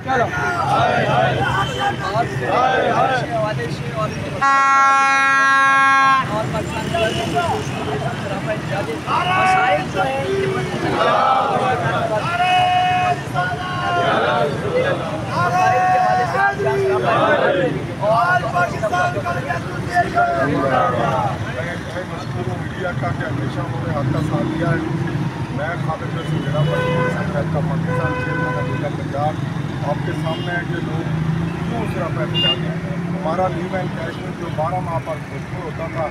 چلو میڈیا کا کہ ہمیشہ انہوں نے ہاتھ کا ساتھ دیا ہے. میں خالد رسول ضلع پنچایت کا پاکستان چیئرمین ضلع پنجاب آپ کے سامنے ہے کہ لوگ کیوں اس طرح پیسے جاتے ہیں. ہمارا لیو اینڈ کیشمنٹ جو 12 ماہ پر مشکل ہوتا تھا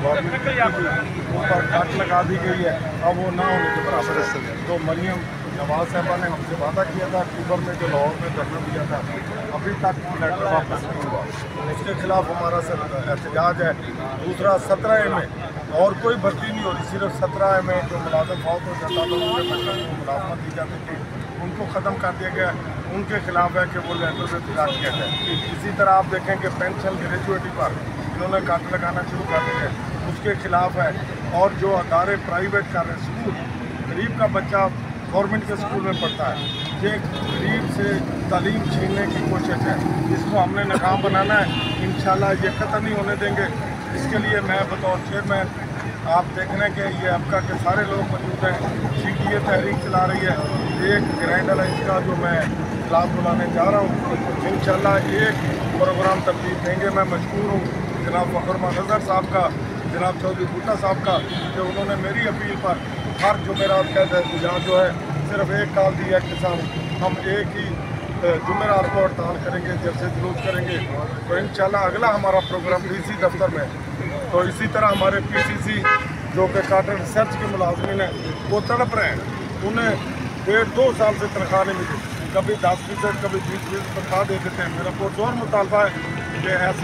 گورنمنٹ کے اوپر کٹ لگا دی گئی ہے. اب وہ نہ ہونے کے برابر ہے. تو مریم نواز صاحبہ نے ہم سے وعدہ کیا تھا اکتوبر میں جو لاہور میں دھرنا دیا تھا ابھی تک لیٹر واپس نہیں ہوا. اس کے خلاف ہمارا احتجاج ہے. دوسرا 17 میں اور کوئی بھرتی نہیں ہو رہی, صرف 17 میں جو ملازم فوت ہو جاتا تھا ان کے بچوں کو ملازمت دی جاتی تھی ان کو ختم کر دیا گیا. ان کے خلاف ہے کہ وہ لیٹر سے احتجاج کیا جائے. اسی طرح آپ دیکھیں کہ پینشن گریجویٹی پر انہوں نے کٹ لگانا شروع کر دیا ہے, اس کے خلاف ہے. اور جو ادارے پرائیویٹ کر رہے ہیں, اسکول غریب کا بچہ گورنمنٹ کے اسکول میں پڑھتا ہے, یہ غریب سے تعلیم چھیننے کی کوشش ہے. اس کو ہم نے ناکام بنانا ہے. انشاءاللہ یہ قطع نہیں ہونے دیں گے. اس کے لیے میں بطور چیئرمین آپ دیکھ رہے ہیں کہ یہ اپکا کے سارے لوگ موجود ہیں. CTA تحریک چلا رہی ہے. ایک گرینڈ الائنس کا جو میں اجلاس بلانے جا رہا ہوں, انشاءاللہ ایک پروگرام ترتیب دیں گے. میں مشکور ہوں جناب فخر اظہر صاحب کا, جناب چودھری بھٹا صاحب کا, کہ انہوں نے میری اپیل پر ہر جمعرات کا احتجاج جو ہے صرف ایک کال دی ہے کہ صاحب ہم ایک ہی جمعرات کو ہڑتال کریں گے, جلسے جلوس کریں گے. تو انشاءاللہ اگلا ہمارا پروگرام DC دفتر میں. تو اسی طرح ہمارے PCC جو کہ کاٹن ریسرچ کے ملازمین ہیں وہ تڑپ رہے ہیں. انہیں 1.5-2 سال سے تنخواہ نہیں ملی. کبھی 10%, کبھی 20% تنخواہ دے دیتے ہیں. میرا پرزور مطالبہ ہے کہ ایسے